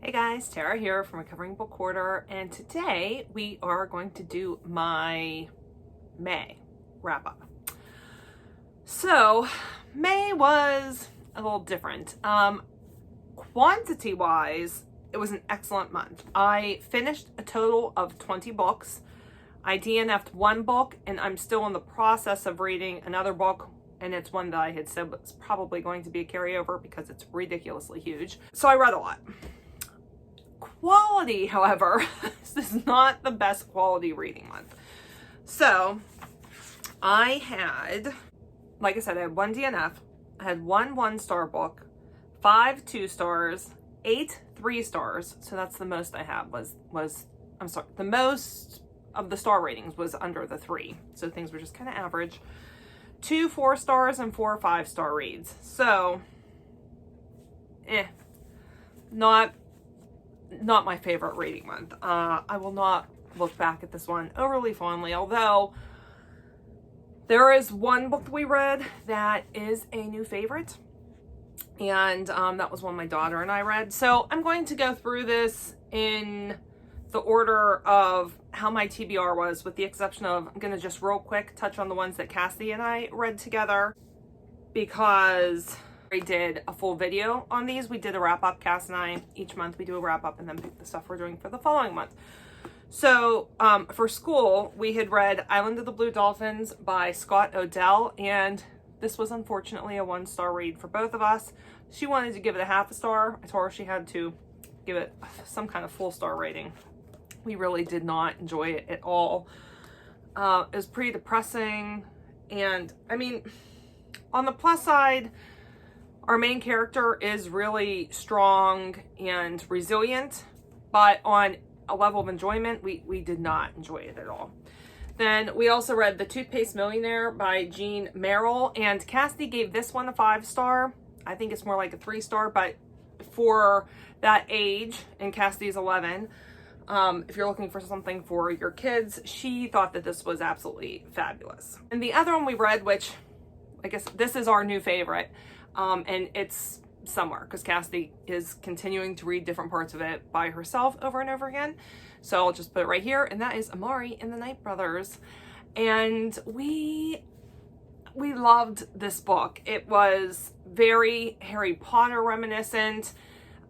Hey guys, Tara here from Recovering Book Hoarder, and today we are going to do my May wrap up. So May was a little different. Quantity wise, it was an excellent month. I finished a total of 20 books. I DNF'd one book, and I'm still in the process of reading another book, and it's one that I had said was probably going to be a carryover because it's ridiculously huge. So I read a lot. Quality, however, this is not the best quality reading month. So I had, like I said, I had one DNF, I had one 1-star book, 5 2-stars, 8 3-stars. So that's the most I had I'm sorry, the most of the star ratings was under the 3. So things were just kind of average. 2 4-stars and 4 5-star reads. So, not my favorite reading month. I will not look back at this one overly fondly, although there is one book that we read that is a new favorite, and that was one my daughter and I read. So I'm going to go through this in the order of how my TBR was, with the exception of I'm going to just real quick touch on the ones that Cassie and I read together, because we did a full video on these. We did a wrap up, Cass and I. Each month we do a wrap up and then pick the stuff we're doing for the following month. So for school, we had read Island of the Blue Dolphins by Scott Odell, and this was unfortunately a 1-star read for both of us. She wanted to give it a half a star. I told her she had to give it some kind of full star rating. We really did not enjoy it at all. It was pretty depressing, and I mean, on the plus side, our main character is really strong and resilient, but on a level of enjoyment, we did not enjoy it at all. Then we also read The Toothpaste Millionaire by Jean Merrill, and Cassie gave this one a 5-star. I think it's more like a 3-star, but for that age, and Cassie's 11, if you're looking for something for your kids, she thought that this was absolutely fabulous. And the other one we read, which I guess this is our new favorite, and it's somewhere because Cassie is continuing to read different parts of it by herself over and over again. So I'll just put it right here, and that is Amari and the Night Brothers. And we loved this book. It was very Harry Potter reminiscent.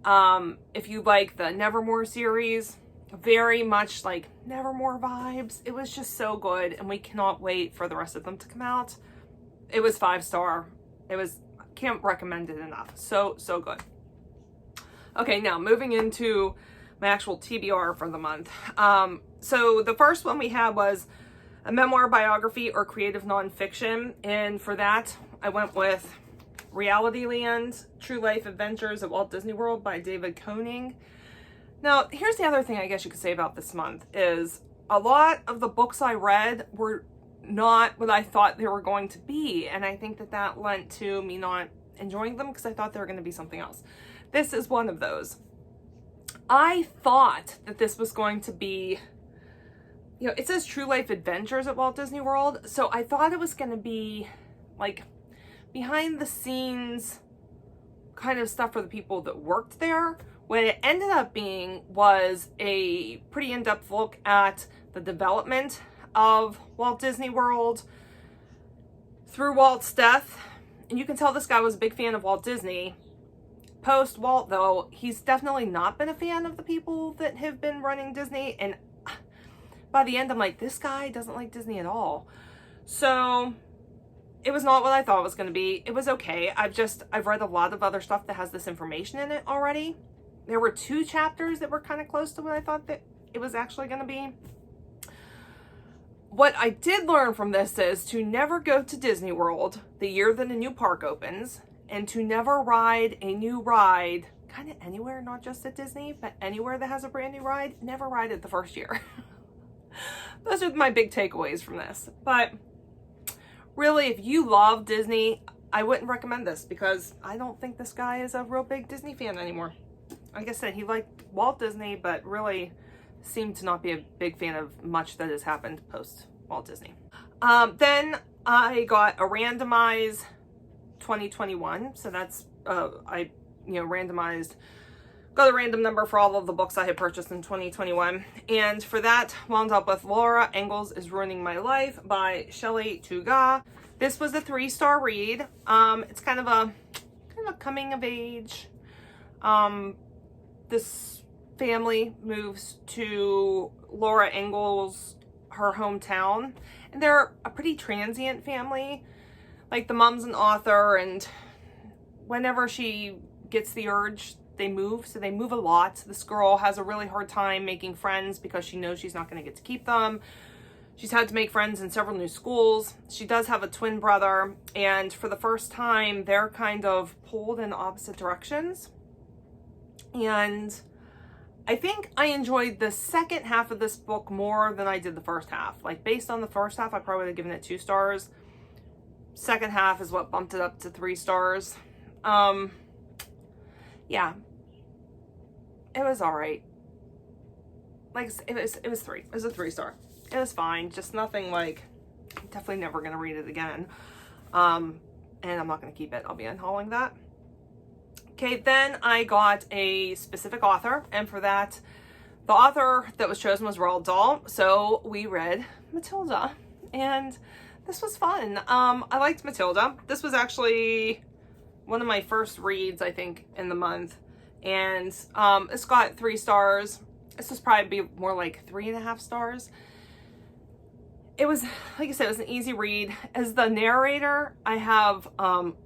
If you like the Nevermore series, very much like Nevermore vibes. It was just so good, and we cannot wait for the rest of them to come out. It was 5-star. Can't recommend it enough. So good. Okay, now moving into my actual TBR for the month. So the first one we had was a memoir, biography, or creative nonfiction, and for that I went with Reality Land: True Life Adventures at Walt Disney World by David Koenig. Now, here's the other thing I guess you could say about this month is a lot of the books I read were not what I thought they were going to be, and I think that lent to me not enjoying them because I thought they were going to be something else. This is one of those. I thought that this was going to be, it says True Life Adventures at Walt Disney World, so I thought it was going to be like behind the scenes kind of stuff for the people that worked there. What it ended up being was a pretty in-depth look at the development of Walt Disney World through Walt's death. And you can tell this guy was a big fan of Walt Disney. Post Walt, though, he's definitely not been a fan of the people that have been running Disney. And by the end, I'm like, this guy doesn't like Disney at all. So it was not what I thought it was going to be. It was okay. I've read a lot of other stuff that has this information in it already. There were 2 chapters that were kind of close to what I thought that it was actually going to be. What I did learn from this is to never go to Disney World the year that a new park opens, and to never ride a new ride kind of anywhere, not just at Disney, but anywhere that has a brand new ride. Never ride it the first year. Those are my big takeaways from this. But really, if you love Disney, I wouldn't recommend this because I don't think this guy is a real big Disney fan anymore. Like I said, he liked Walt Disney, but really seemed to not be a big fan of much that has happened post Walt Disney. Then I got a randomized 2021. So that's, I randomized got a random number for all of the books I had purchased in 2021. And for that, wound up with Youre, Engels is Ruining My Life by Shelley Tuga. This was a 3-star read. It's kind of a coming of age. This family moves to Laura Engels, her hometown, and they're a pretty transient family. Like, the mom's an author, and whenever she gets the urge, they move. So they move a lot. This girl has a really hard time making friends because she knows she's not going to get to keep them. She's had to make friends in several new schools. She does have a twin brother, and for the first time, they're kind of pulled in opposite directions. And I think I enjoyed the second half of this book more than I did the first half. Like, based on the first half, I probably would have given it 2 stars. Second half is what bumped it up to 3 stars. Yeah, it was all right. Like, it was 3. It was a 3-star. It was fine. Just nothing like, I'm definitely never going to read it again. And I'm not going to keep it. I'll be unhauling that. Okay, then I got a specific author, and for that, the author that was chosen was Roald Dahl. So we read Matilda, and this was fun. I liked Matilda. This was actually one of my first reads, I think, in the month. And it's got 3 stars. This was probably be more like 3.5 stars. It was, like I said, it was an easy read. As the narrator, I have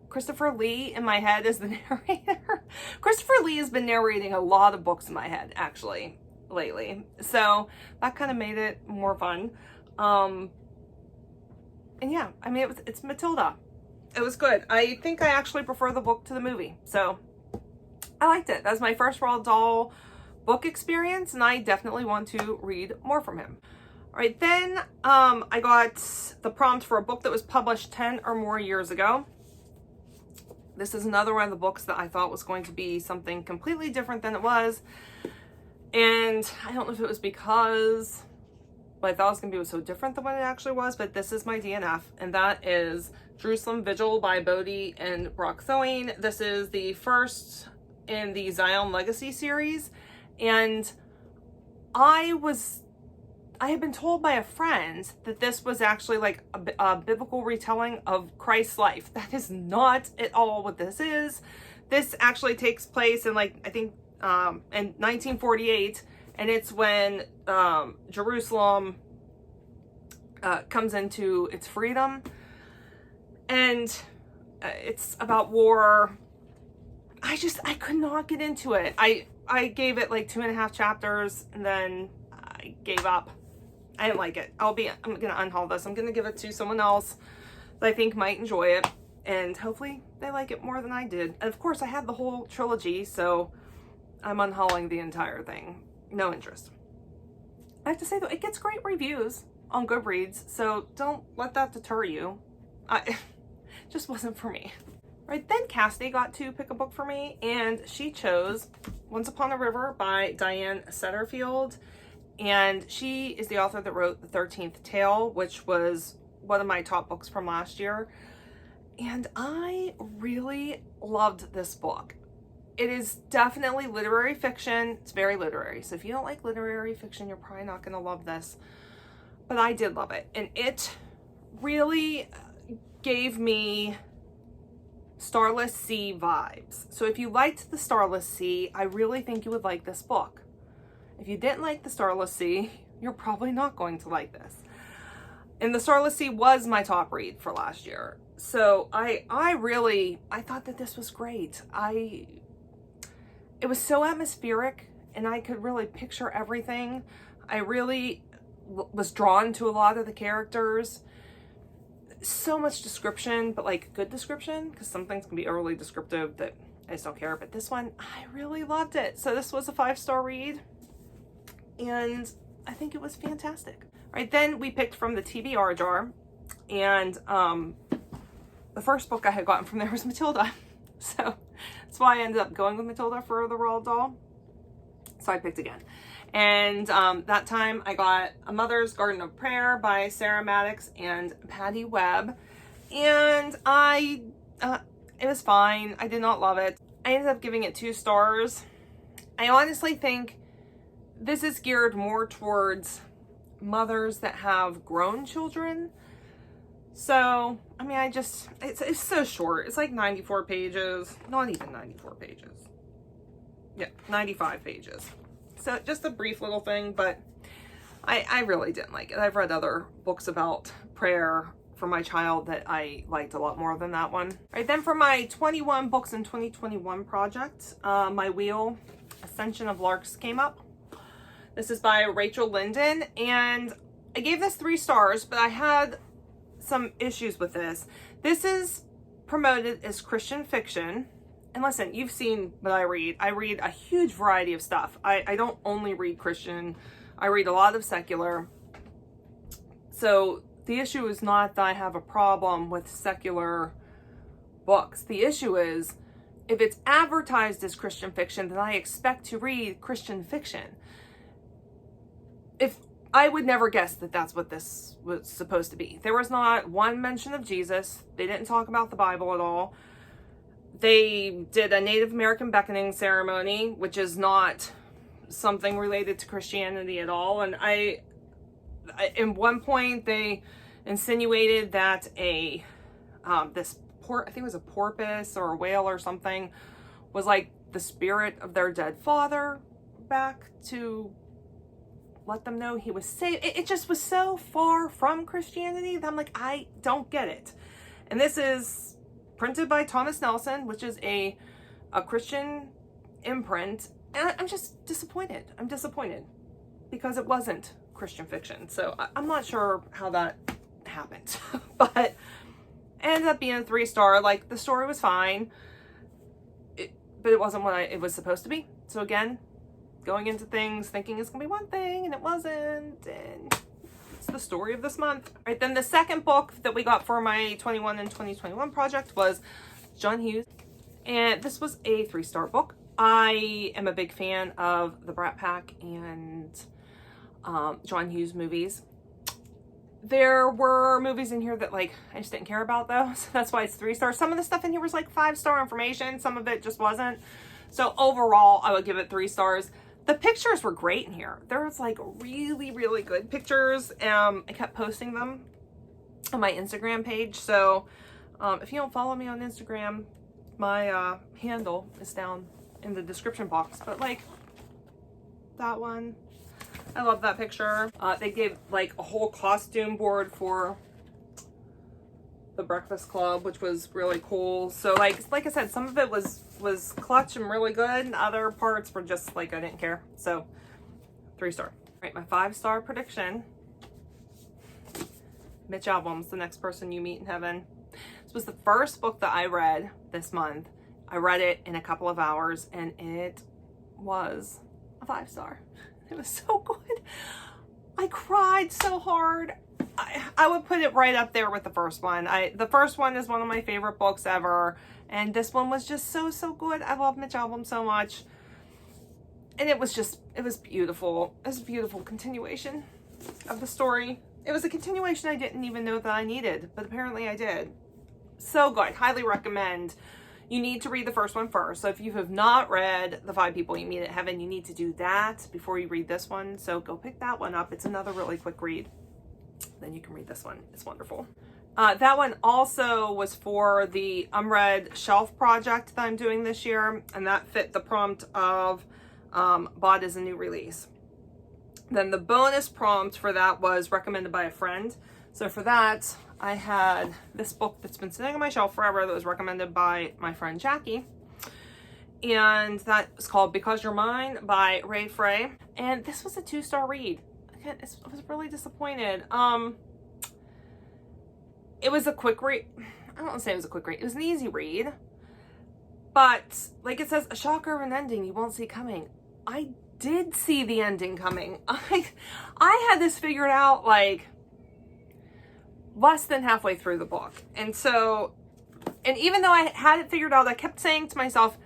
Christopher Lee in my head as the narrator. Christopher Lee has been narrating a lot of books in my head, actually, lately. So that kind of made it more fun. And yeah, I mean, it's Matilda. It was good. I think I actually prefer the book to the movie. So I liked it. That was my first Roald Dahl book experience, and I definitely want to read more from him. All right, then I got the prompt for a book that was published 10 or more years ago. This is another one of the books that I thought was going to be something completely different than it was. And I don't know if it was because what I thought it was going to be was so different than what it actually was, but this is my DNF, and that is Jerusalem Vigil by Bodhi and Brock Thowing. This is the first in the Zion Legacy series, and I had been told by a friend that this was actually like a biblical retelling of Christ's life. That is not at all what this is. This actually takes place in, like, I think in 1948, and it's when Jerusalem comes into its freedom, and it's about war. I could not get into it. I gave it like 2.5 chapters, and then I gave up. I didn't like it. I'm gonna unhaul this. I'm gonna give it to someone else that I think might enjoy it, and hopefully they like it more than I did. And of course, I had the whole trilogy, so I'm unhauling the entire thing. No interest. I have to say though, it gets great reviews on Goodreads, so don't let that deter you. It just wasn't for me. Right, then Cassidy got to pick a book for me, and she chose Once Upon a River by Diane Setterfield. And she is the author that wrote The 13th Tale, which was one of my top books from last year. And I really loved this book. It is definitely literary fiction. It's very literary. So if you don't like literary fiction, you're probably not going to love this. But I did love it. And it really gave me Starless Sea vibes. So if you liked the Starless Sea, I really think you would like this book. If you didn't like the Starless Sea, you're probably not going to like this. And the Starless Sea was my top read for last year. So I thought that this was great. It was so atmospheric, and I could really picture everything. I really was drawn to a lot of the characters. So much description, but like good description, because some things can be overly descriptive that I just don't care. But this one, I really loved it. So this was a 5-star read, and I think it was fantastic. All right, then we picked from the TBR jar, and the first book I had gotten from there was Matilda. So that's why I ended up going with Matilda for the Roald Dahl. So I picked again. And that time I got A Mother's Garden of Prayer by Sarah Maddox and Patty Webb. And it was fine. I did not love it. I ended up giving it 2 stars. I honestly think this is geared more towards mothers that have grown children. So, I mean, it's so short. It's like 94 pages, not even 94 pages. Yeah, 95 pages. So just a brief little thing, but I really didn't like it. I've read other books about prayer for my child that I liked a lot more than that one. All right, then for my 21 books in 2021 project, my wheel, Ascension of Larks, came up. This is by Rachel Linden, and I gave this 3 stars, but I had some issues with this. This is promoted as Christian fiction. And listen, you've seen what I read. I read a huge variety of stuff. I don't only read Christian. I read a lot of secular. So the issue is not that I have a problem with secular books. The issue is, if it's advertised as Christian fiction, then I expect to read Christian fiction. If I would never guess that that's what this was supposed to be. There was not one mention of Jesus. They didn't talk about the Bible at all. They did a Native American beckoning ceremony, which is not something related to Christianity at all. And in one point, they insinuated that I think it was a porpoise or a whale or something, was like the spirit of their dead father back to let them know he was saved. It just was so far from Christianity that I'm like, I don't get it. And this is printed by Thomas Nelson, which is a Christian imprint. And I'm just disappointed. I'm disappointed because it wasn't Christian fiction. So I'm not sure how that happened, but it ended up being a 3-star. Like, the story was fine, but it wasn't what it was supposed to be. So again, going into things thinking it's gonna be one thing and it wasn't, and it's the story of this month. All right, then the second book that we got for my 21 and 2021 project was John Hughes, and this was a 3-star book. I am a big fan of the Brat Pack and John Hughes movies. There were movies in here that, like, I just didn't care about, though, so that's why it's 3 stars. Some of the stuff in here was like 5-star information, some of it just wasn't. So overall, I would give it 3 stars. The pictures were great in here. There was like really, really good pictures. I kept posting them on my Instagram page. So if you don't follow me on Instagram, my handle is down in the description box. But like that one, I love that picture. They gave like a whole costume board for the Breakfast Club, which was really cool. So like I said, some of it was clutch and really good, and other parts were just like I didn't care. So 3-star. All right, my 5-star prediction. Mitch Albom's The Next Person You Meet in Heaven. This was the first book that I read this month. I read it in a couple of hours, and it was a 5-star. It was so good. I cried so hard. I would put it right up there with the first one. The first one is one of my favorite books ever, and this one was just so good. I love Mitch Albom so much, and it was beautiful. It was a beautiful continuation of the story. It was a continuation I didn't even know that I needed, but apparently I did. So good. Highly recommend. You need to read the first one first. So if you have not read The 5 People You Meet in Heaven, you need to do that before you read this one. So go pick that one up. It's another really quick read. Then you can read this one. It's wonderful. That one also was for the Unread shelf project that I'm doing this year, and that fit the prompt of bought as a new release. Then the bonus prompt for that was recommended by a friend. So for that, I had this book that's been sitting on my shelf forever that was recommended by my friend Jackie. And that was called Because You're Mine by Ray Frey. And this was a 2-star read. Again, I was really disappointed. It was a quick read. I don't want to say it was a quick read. It was an easy read. But like it says, a shocker of an ending you won't see coming. I did see the ending coming. I had this figured out like less than halfway through the book. And even though I had it figured out, I kept saying to myself,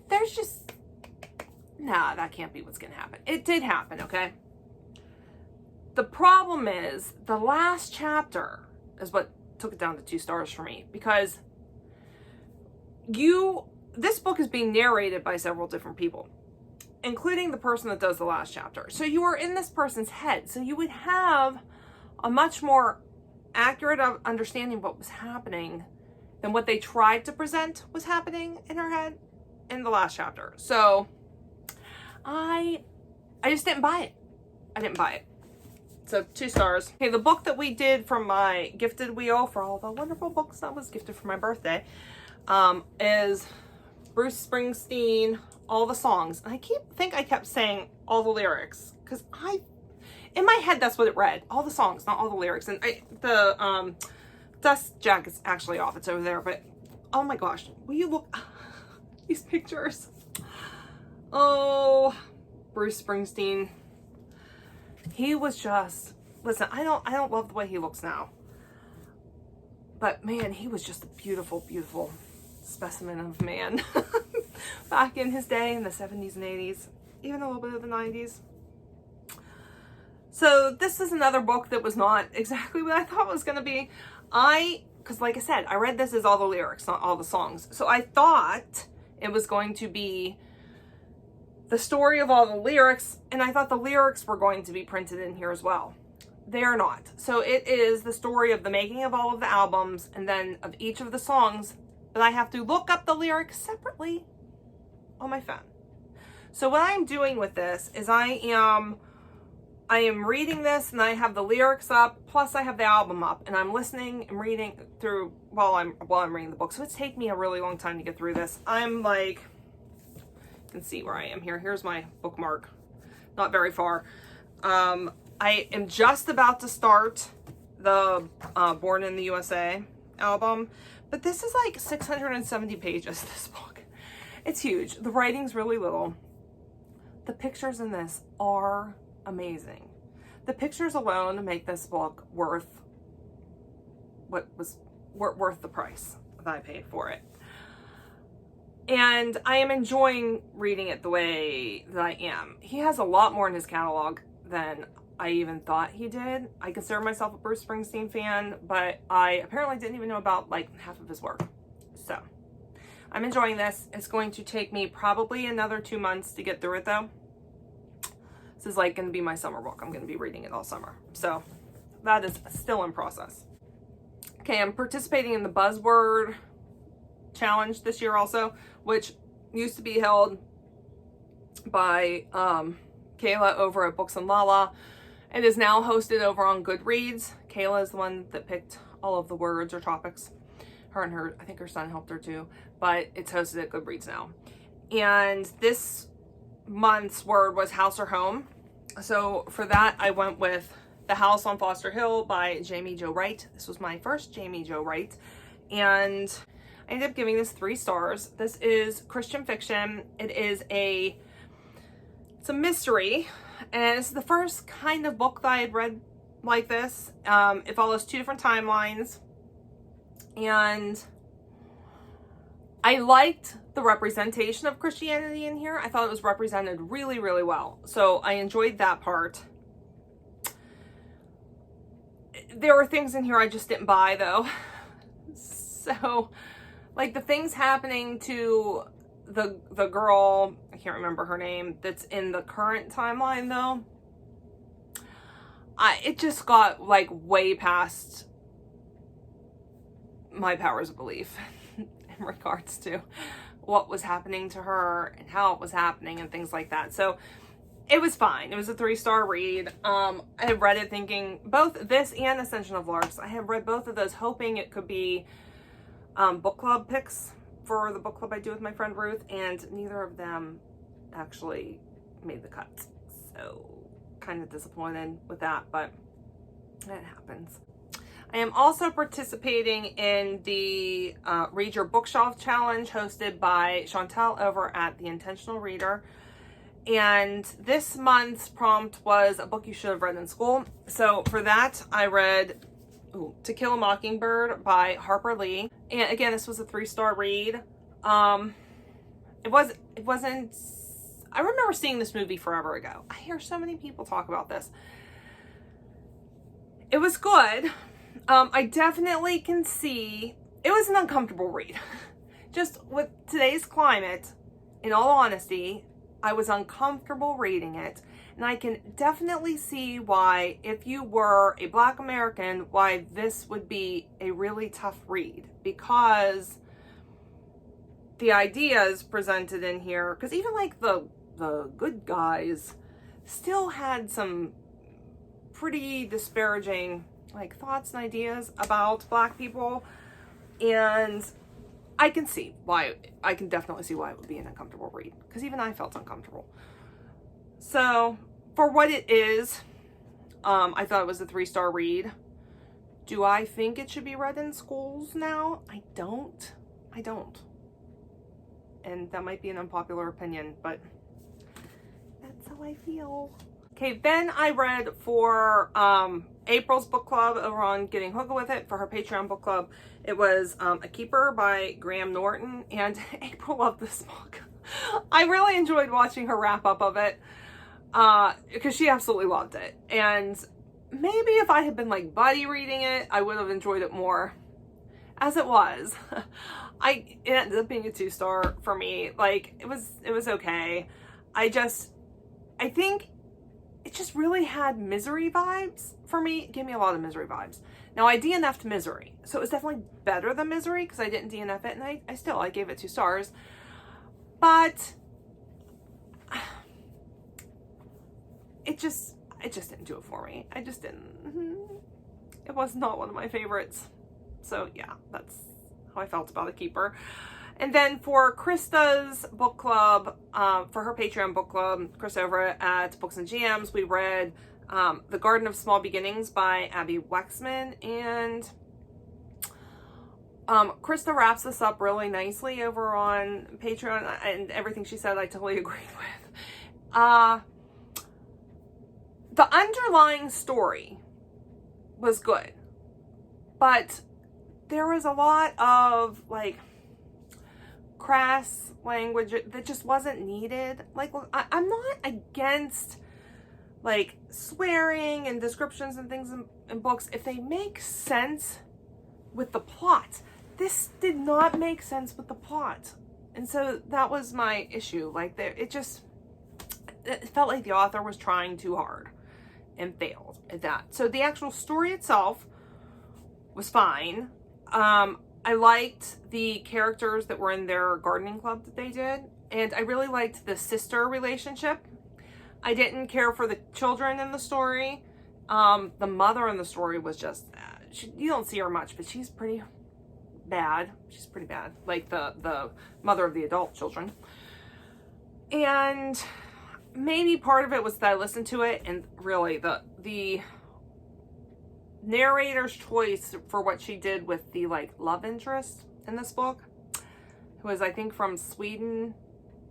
there's just, nah, that can't be what's going to happen. It did happen, okay? The problem is the last chapter is what took it down to 2 stars for me, because this book is being narrated by several different people. including the person that does the last chapter. So you are in this person's head. So you would have a much more accurate understanding of what was happening than what they tried to present was happening in her head in the last chapter. So I just didn't buy it. I didn't buy it. So 2 stars. Okay, the book that we did from my gifted wheel for all the wonderful books that was gifted for my birthday is Bruce Springsteen, All the Songs. And I kept saying all the lyrics because in my head, that's what it read. All the songs, not all the lyrics. And the dust jacket's actually off. It's over there. But oh my gosh, will you look these pictures? Oh, Bruce Springsteen. He was just, listen, I don't love the way he looks now. But man, he was just a beautiful, beautiful specimen of man. Back in his day in the 70s and 80s, even a little bit of the 90s. So this is another book that was not exactly what I thought it was going to be. Because like I said, I read this as all the lyrics, not all the songs. So I thought it was going to be the story of all the lyrics, and I thought the lyrics were going to be printed in here as well. They are not. So it is the story of the making of all of the albums, and then of each of the songs, but I have to look up the lyrics separately on my phone. So what I'm doing with this is I am reading this, and I have the lyrics up, plus I have the album up, and I'm listening and reading through while I'm reading the book. So it's taken me a really long time to get through this. I'm like, you can see where I am here. Here's my bookmark. Not very far. I am just about to start the Born in the USA album, but this is like 670 pages, this book. It's huge. The writing's really little. The pictures in this are amazing. The pictures alone make this book worth the price that I paid for it. And I am enjoying reading it the way that I am. He has a lot more in his catalog than I even thought he did. I consider myself a Bruce Springsteen fan, but I apparently didn't even know about like half of his work. So I'm enjoying this. It's going to take me probably another 2 months to get through it though. This is like going to be my summer book. I'm going to be reading it all summer. So that is still in process. Okay, I'm participating in the Buzzword Challenge this year also, which used to be held by Kayla over at Books and Lala. It is now hosted over on Goodreads. Kayla is the one that picked all of the words or topics. I think her son helped her too, but it's hosted at Goodreads now. And this month's word was house or home. So for that, I went with The House on Foster Hill by Jamie Jo Wright. This was my first Jamie Jo Wright. And I ended up giving this 3 stars. This is Christian fiction. It's a mystery. And it's the first kind of book that I had read like this. It follows 2 different timelines. And I liked the representation of Christianity in here. I thought it was represented really, really well. So I enjoyed that part. There were things in here I just didn't buy though. So like the things happening to the girl, I can't remember her name, that's in the current timeline though. It just got like way past my powers of belief in regards to what was happening to her and how it was happening and things like that. So it was fine. It was a 3-star read. I had read it thinking both this and Ascension of Larks. I had read both of those hoping it could be book club picks for the book club I do with my friend Ruth, and neither of them actually made the cut. So kind of disappointed with that, but it happens. I am also participating in the Read Your Bookshelf Challenge hosted by Chantel over at The Intentional Reader. And this month's prompt was a book you should have read in school. So for that, I read To Kill a Mockingbird by Harper Lee. And again, this was a 3-star read. It wasn't, I remember seeing this movie forever ago. I hear so many people talk about this. It was good. I definitely can see, it was an uncomfortable read. Just with today's climate, in all honesty, I was uncomfortable reading it. And I can definitely see why, if you were a Black American, why this would be a really tough read, because the ideas presented in here, because even like the good guys still had some pretty disparaging like thoughts and ideas about Black people, and I can definitely see why it would be an uncomfortable read, because even I felt uncomfortable. So for what it is, I thought it was a 3-star read. Do I think it should be read in schools now? I don't. And that might be an unpopular opinion, but that's how I feel. Okay, then I read for April's book club over on Getting Hooked With It for her Patreon book club. It was A Keeper by Graham Norton, and April loved this book. I really enjoyed watching her wrap up of it because she absolutely loved it. And maybe if I had been like buddy reading it, I would have enjoyed it more. As it was, it ended up being a 2-star for me. Like, it was okay. I think it just really had Misery vibes for me. It gave me a lot of Misery vibes. Now, I DNF'd Misery, so it was definitely better than Misery because I didn't DNF it, and I gave it 2 stars. But it just didn't do it for me. I just didn't. It was not one of my favorites. So yeah, that's how I felt about A Keeper. And then for Krista's book club, for her Patreon book club, Chris over at Books and GMs, we read The Garden of Small Beginnings by Abby Wexman. And Krista wraps this up really nicely over on Patreon, and everything she said I totally agreed with. The underlying story was good, but there was a lot of like crass language that just wasn't needed. Like, I'm not against like swearing and descriptions and things in books if they make sense with the plot. This did not make sense with the plot, and so that was my issue. Like, it felt like the author was trying too hard and failed at that. So the actual story itself was fine. I liked the characters that were in their gardening club that they did, and I really liked the sister relationship. I didn't care for the children in the story. The mother in the story was just, you don't see her much, but she's pretty bad. She's pretty bad. Like the mother of the adult children. And maybe part of it was that I listened to it, and really the narrator's choice for what she did with the like love interest in this book, who is I think from Sweden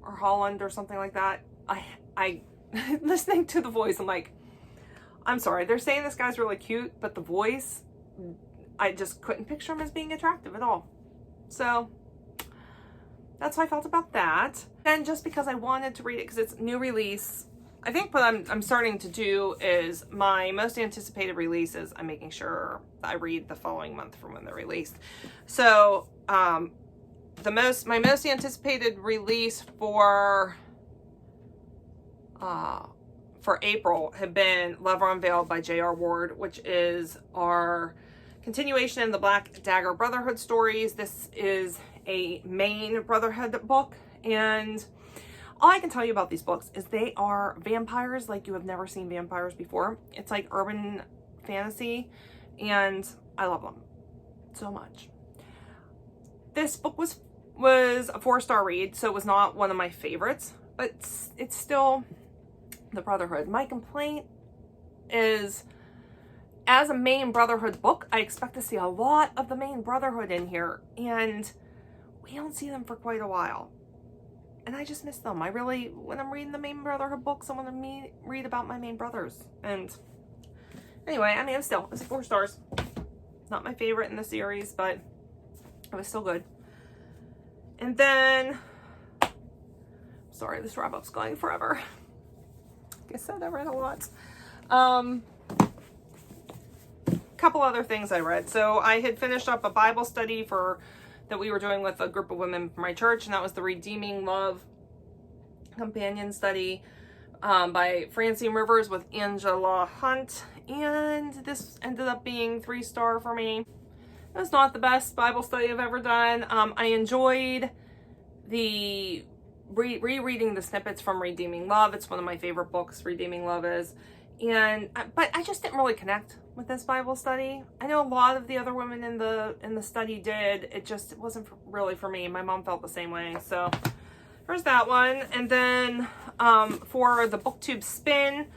or Holland or something like that. I listening to the voice, I'm like, I'm sorry, they're saying this guy's really cute, but the voice, I just couldn't picture him as being attractive at all. So that's how I felt about that. And just because I wanted to read it because it's new release, I think what I'm starting to do is my most anticipated releases, I'm making sure I read the following month from when they're released. So my most anticipated release for April had been Lover Unveiled by J.R. Ward, which is our continuation in the Black Dagger Brotherhood stories. This is a main Brotherhood book, and all I can tell you about these books is they are vampires like you have never seen vampires before. It's like urban fantasy, and I love them so much. This book was a 4-star read, so it was not one of my favorites, but it's still the Brotherhood. My complaint is, as a main Brotherhood book, I expect to see a lot of the main Brotherhood in here, and we don't see them for quite a while. And I just miss them. When I'm reading the main Brotherhood books, I want to read about my main brothers. And anyway, I mean, it's 4 stars. Not my favorite in the series, but it was still good. And then, sorry, this wrap-up's going forever. Like I said, I read a lot. Couple other things I read. So I had finished up a Bible study that we were doing with a group of women from my church, and that was the Redeeming Love companion study by Francine Rivers with Angela Hunt, and this ended up being 3-star for me. It was not the best Bible study I've ever done. I enjoyed the rereading the snippets from Redeeming Love. It's one of my favorite books, Redeeming Love is. But I just didn't really connect with this Bible study. I know a lot of the other women in the study did. It wasn't really for me. My mom felt the same way. So there's that one. And then for the BookTube spin,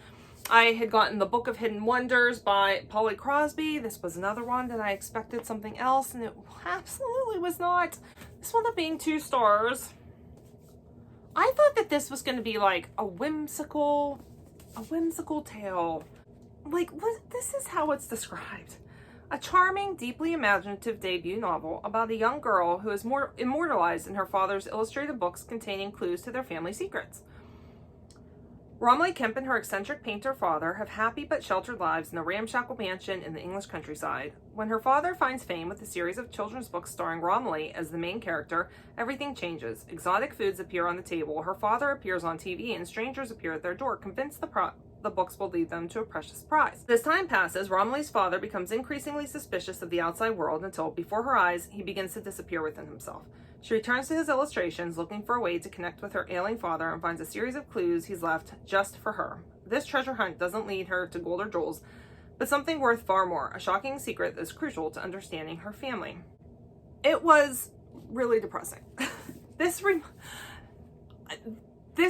I had gotten the Book of Hidden Wonders by Polly Crosby. This was another one that I expected something else, and it absolutely was not. This wound up being 2 stars. I thought that this was going to be like a whimsical tale. Like, this is how it's described. A charming, deeply imaginative debut novel about a young girl who is immortalized in her father's illustrated books containing clues to their family secrets. Romilly Kemp and her eccentric painter father have happy but sheltered lives in a ramshackle mansion in the English countryside. When her father finds fame with a series of children's books starring Romilly as the main character, everything changes. Exotic foods appear on the table, her father appears on TV, and strangers appear at their door, convinced the books will lead them to a precious prize. As time passes, Romilly's father becomes increasingly suspicious of the outside world until, before her eyes, he begins to disappear within himself. She returns to his illustrations, looking for a way to connect with her ailing father, and finds a series of clues he's left just for her. This treasure hunt doesn't lead her to gold or jewels, but something worth far more, a shocking secret that is crucial to understanding her family. It was really depressing. This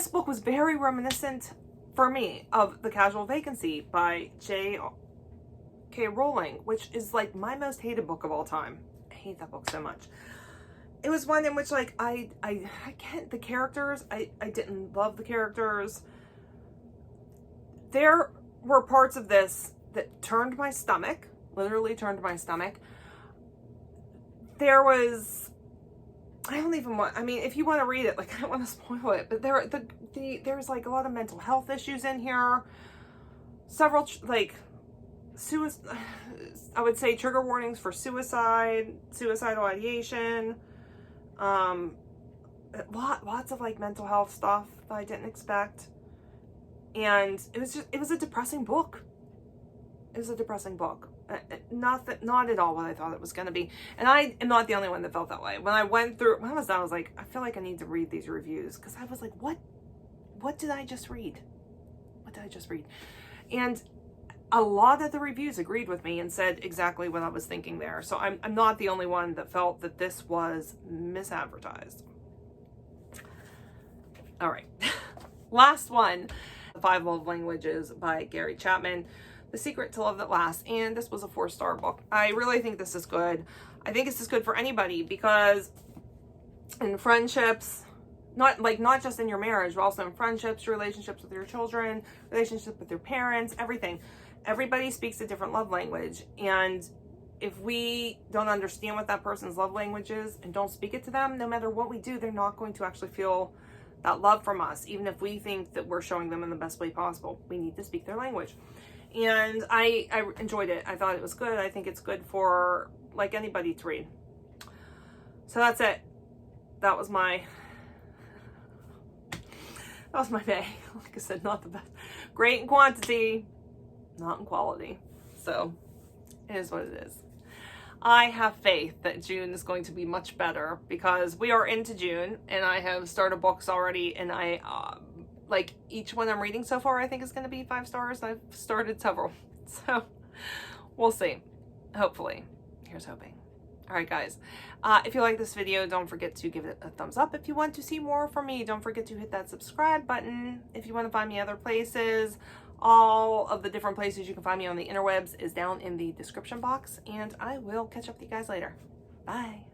book was very reminiscent, for me, of The Casual Vacancy by J.K. Rowling, which is like my most hated book of all time. I hate that book so much. It was one in which, like, I can't, the characters, I didn't love the characters. There were parts of this that turned my stomach, literally turned my stomach. There was, I don't even want, I mean, if you want to read it, like, I don't want to spoil it, but there's like a lot of mental health issues in here. Several, like, I would say trigger warnings for suicide, suicidal ideation. Lots of like mental health stuff that I didn't expect, and it was a depressing book. It was a depressing book. Not at all what I thought it was going to be, and I am not the only one that felt that way. When I was done, I was like, I feel like I need to read these reviews, because I was like, what did I just read? What did I just read? And a lot of the reviews agreed with me and said exactly what I was thinking there. So I'm not the only one that felt that this was misadvertised. All right. Last one, The 5 Love Languages by Gary Chapman, The Secret to Love That Lasts. And this was a 4-star book. I really think this is good. I think this is good for anybody, because in friendships, not just in your marriage, but also in friendships, relationships with your children, relationships with your parents, everything. Everybody speaks a different love language, and if we don't understand what that person's love language is and don't speak it to them, no matter what we do, they're not going to actually feel that love from us, even if we think that we're showing them in the best way possible. We need to speak their language. And I enjoyed it. I thought it was good. I think it's good for like anybody to read. So that's it. That was my May. Like I said, not the best. Great in quantity, not in quality. So it is what it is. I have faith that June is going to be much better, because we are into June and I have started books already, and I like each one I'm reading so far I think is going to be 5 stars. I've started several, so we'll see. Hopefully. Here's hoping. All right, guys, if you like this video, don't forget to give it a thumbs up. If you want to see more from me, don't forget to hit that subscribe button. If you want to find me other places, all of the different places you can find me on the interwebs is down in the description box, and I will catch up with you guys later. Bye.